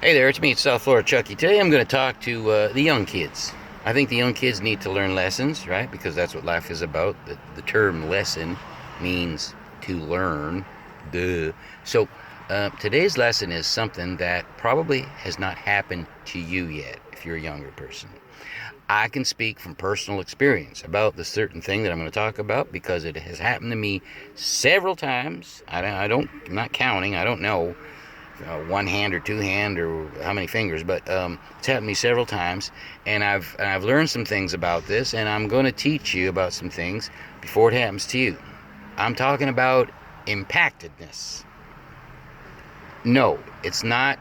Hey there, it's me, Southfloridachucky. Today I'm going to talk to the young kids. I think the young kids need to learn lessons, right? Because that's what life is about. The term lesson means to learn. Duh. So today's lesson is something that probably has not happened to you yet if you're a younger person. I can speak from personal experience about the certain thing that I'm going to talk about because it has happened to me several times. I'm not counting. I don't know one hand or two hand or how many fingers, but it's happened to me several times, and I've learned some things about this, and I'm going to teach you about some things before it happens to you. I'm talking about impactedness. No, it's not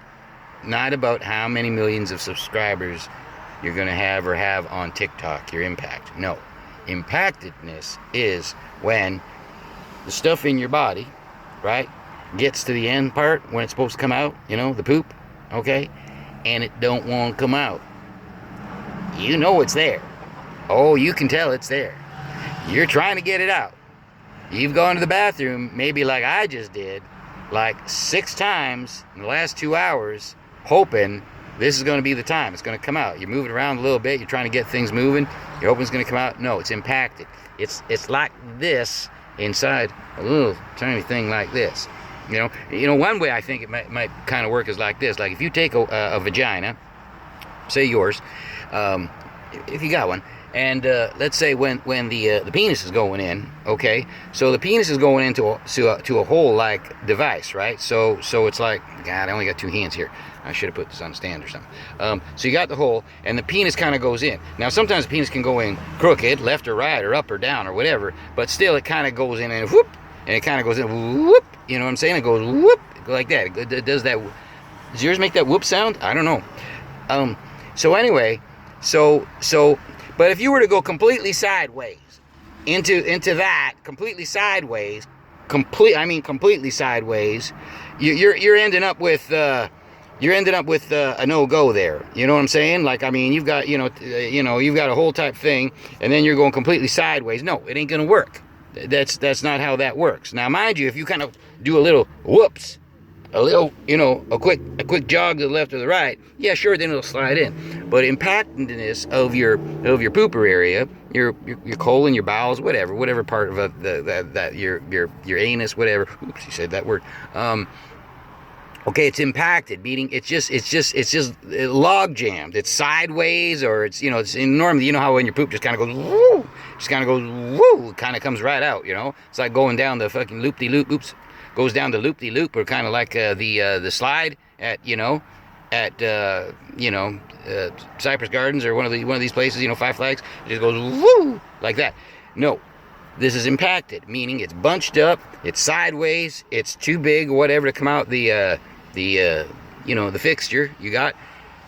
about how many millions of subscribers you're going to have or have on TikTok, your impact. No, impactedness is when the stuff in your body, right, gets to the end part when it's supposed to come out, the poop, okay, and it don't want to come out. You know it's there. Oh, you can tell it's there. You're trying to get it out. You've gone to the bathroom, maybe like I just did, like 6 times in the last 2 hours, hoping this is going to be the time it's going to come out. You're moving around a little bit, you're trying to get things moving, you're hoping it's going to come out. No, it's impacted. It's like this inside a little tiny thing like this. One way I think it might kind of work is like this. Like if you take a vagina, say yours, if you got one, and let's say when the penis is going in, okay, so the penis is going into a whole like device, right? So it's like, God, I only got 2 hands here. I should have put this on a stand or something. So you got the hole, and the penis kind of goes in. Now sometimes the penis can go in crooked, left or right, or up or down or whatever, but still it kind of goes in and whoop, and it kind of goes in whoop. You know what I'm saying? It goes whoop, like that. It does that. Does yours make that whoop sound? I don't know. So anyway, but if you were to go completely sideways into that, completely sideways, completely sideways, you're ending up with a no-go there. You know what I'm saying? Like, I mean, you've got you've got a whole type thing, and then you're going completely sideways. No, it ain't gonna work. That's not how that works. Now, mind you, if you kind of do a little whoops, a little, a quick jog to the left or the right, yeah, sure, then it'll slide in. But impactedness of your pooper area, your colon, your bowels, whatever part of that your anus, whatever. Oops, you said that word. Okay, it's impacted, meaning it's just log jammed. It's sideways, or it's normally, how when your poop just kind of goes woo, it kind of comes right out. It's like going down the fucking loop-de-loop. Oops, goes down the loop-de-loop, or kind of like the slide at Cypress Gardens, or one of these places, Five Flags. It just goes woo like that. No. This is impacted, meaning it's bunched up, it's sideways, it's too big, whatever, to come out the fixture you got.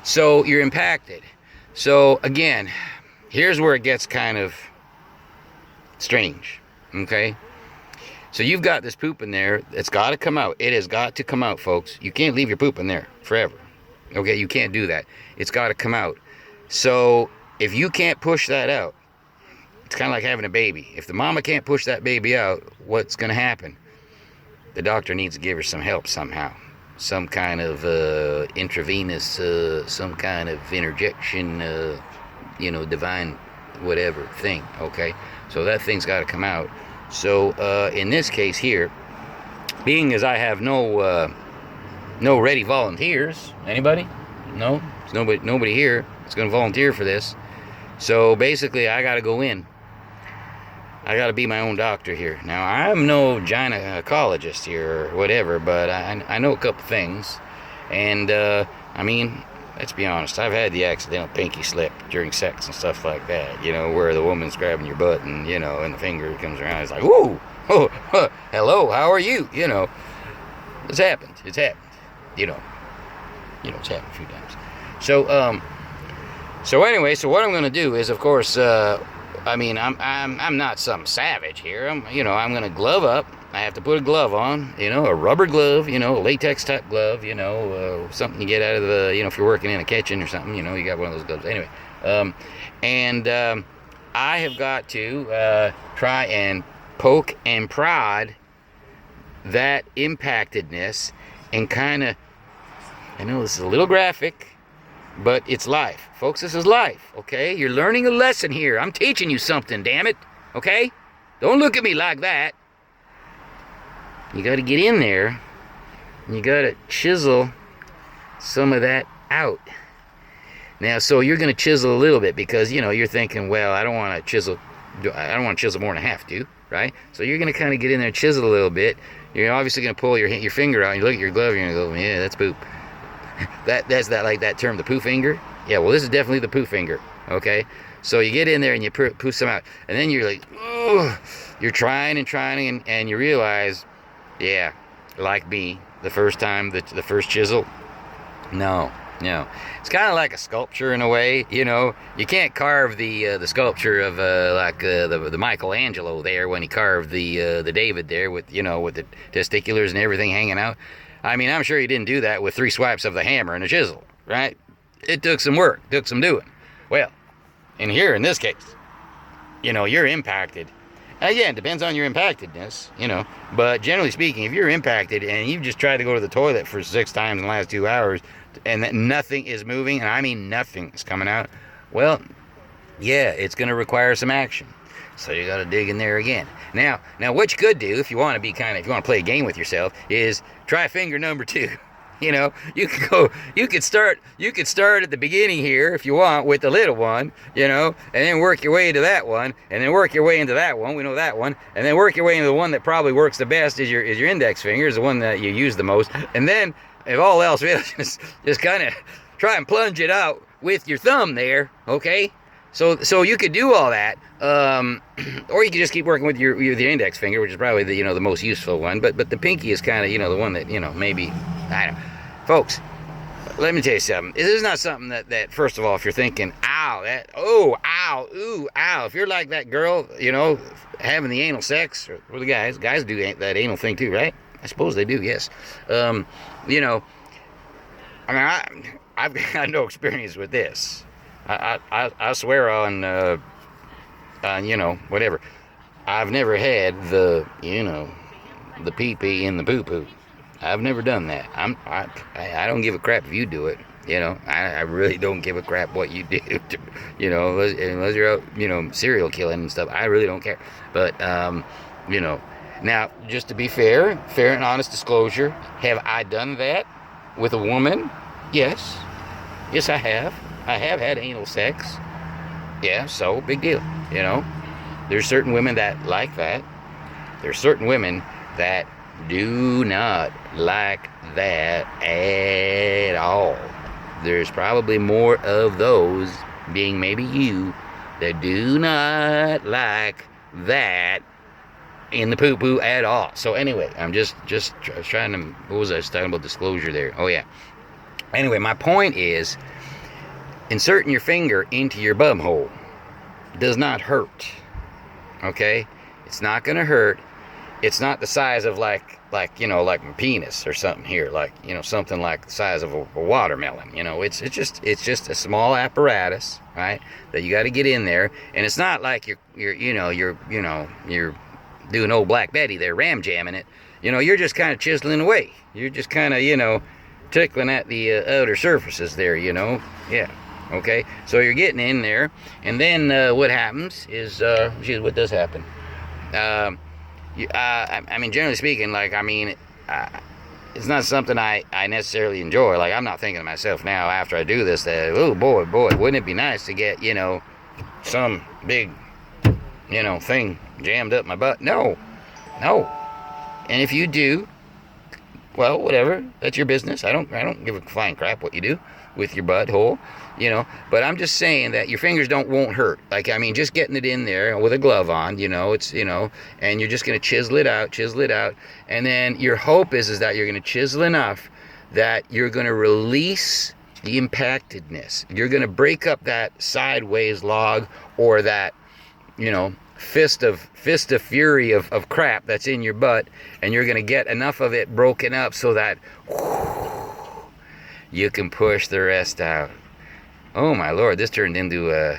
So you're impacted. So again, here's where it gets kind of strange. Okay? So you've got this poop in there. It's got to come out. It has got to come out, folks. You can't leave your poop in there forever. Okay? You can't do that. It's got to come out. So if you can't push that out, it's kind of like having a baby. If the mama can't push that baby out, what's going to happen? The doctor needs to give her some help somehow. Some kind of intravenous, some kind of interjection, divine whatever thing, okay? So that thing's got to come out. So in this case here, being as I have no ready volunteers, anybody? No? There's nobody here that's going to volunteer for this. So basically, I got to go in. I got to be my own doctor here. Now, I'm no gynecologist here or whatever, but I know a couple things. And, let's be honest, I've had the accidental pinky slip during sex and stuff like that, where the woman's grabbing your butt and, and the finger comes around. It's like, ooh, oh, hello, how are you? It's happened. It's happened. It's happened a few times. So anyway, what I'm going to do is, of course, I'm not some savage here. I'm going to glove up. I have to put a glove on, a rubber glove, a latex type glove, something you get out of the, if you're working in a kitchen or something, you got one of those gloves. Anyway, I have got to try and poke and prod that impactedness and kind of I know this is a little graphic, but it's life. Folks, this is life, okay? You're learning a lesson here. I'm teaching you something, damn it, okay? Don't look at me like that. You got to get in there, and you got to chisel some of that out. Now, so you're going to chisel a little bit because, you know, you're thinking, well, I don't want to chisel more than I have to, right? So you're going to kind of get in there and chisel a little bit. You're obviously going to pull your finger out, and you look at your glove, and you're going to go, yeah, that's poop. That's that term, the poo finger. Yeah, well, this is definitely the poo finger, okay? So you get in there and you poo some out, and then you're like, oh, you're trying and you realize, yeah, like me, the first time, the first chisel, no. It's kind of like a sculpture in a way, you know. You can't carve the sculpture of the Michelangelo there when he carved the David there with, you know, with the testiculars and everything hanging out. I mean, I'm sure he didn't do that with 3 swipes of the hammer and a chisel, right? It took some work, took some doing. Well, in this case, you know, you're impacted. Again, it depends on your impactedness, you know. But generally speaking, if you're impacted and you've just tried to go to the toilet for 6 times in the last 2 hours and that nothing is moving, and I mean nothing is coming out, well, yeah, it's going to require some action. So you got to dig in there again. Now what you could do if you want to play a game with yourself is try finger number 2. You know, you could start at the beginning here if you want with the little one, you know, and then work your way into that one, and then work your way into that one. We know that one, and then work your way into the one that probably works the best is your index finger, is the one that you use the most. And then if all else fails, just kind of try and plunge it out with your thumb there, okay? So you could do all that, or you could just keep working with your index finger, which is probably the most useful one. But the pinky is kind of the one that maybe, I don't know. Folks, let me tell you something. This is not something that first of all, if you're thinking, ow, ow, ooh, ow, if you're like that girl, having the anal sex, or the guys do that anal thing too, right? I suppose they do, yes. I mean, I've got no experience with this. I swear on whatever. I've never had the pee-pee and the poo-poo. I've never done that. I don't give a crap if you do it. I really don't give a crap what you do. Unless you're out, serial killing and stuff. I really don't care. But now, just to be fair and honest disclosure, have I done that with a woman? Yes, I have. I have had anal sex. Yeah, so big deal. There's certain women that like that. There's certain women that do not like that at all. There's probably more of those, being maybe you, that do not like that in the poo-poo at all. So anyway, I'm just trying to, what was I talking about, disclosure there? Oh yeah. Anyway, my point is, inserting your finger into your bum hole does not hurt. Okay? It's not gonna hurt. It's not the size of like my penis or something here, something like the size of a watermelon. It's just a small apparatus, right? That you got to get in there, and it's not like you're doing old Black Betty there, ram jamming it. You're just kind of chiseling away. You're just kind of tickling at the outer surfaces there. Yeah. Okay. So you're getting in there, and then what happens is, what does happen? I mean, generally speaking, it's not something I necessarily enjoy. Like, I'm not thinking to myself now after I do this that, oh boy, wouldn't it be nice to get, some big, thing jammed up my butt? No. And if you do, well, whatever, that's your business. I don't give a flying crap what you do with your butthole, but I'm just saying that your fingers won't hurt. Just getting it in there with a glove on, and you're just going to chisel it out, and then your hope is that you're going to chisel enough that you're going to release the impactedness. You're going to break up that sideways log, or that, fist of fury of crap that's in your butt, and you're going to get enough of it broken up so that you can push the rest out. Oh my Lord, this turned into a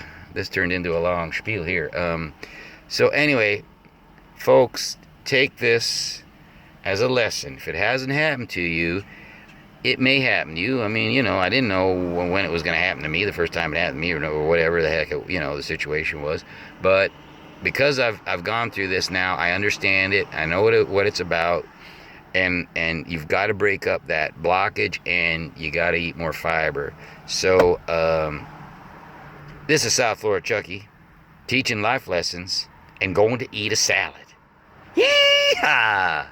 long spiel here. So anyway, folks, take this as a lesson. If it hasn't happened to you, it may happen to you. I mean, I didn't know when it was going to happen to me the first time it happened to me, or whatever the heck the situation was. But because I've gone through this now, I understand it. I know what it's about, and you've got to break up that blockage, and you got to eat more fiber. So this is South Florida Chucky, teaching life lessons and going to eat a salad. Yeehaw!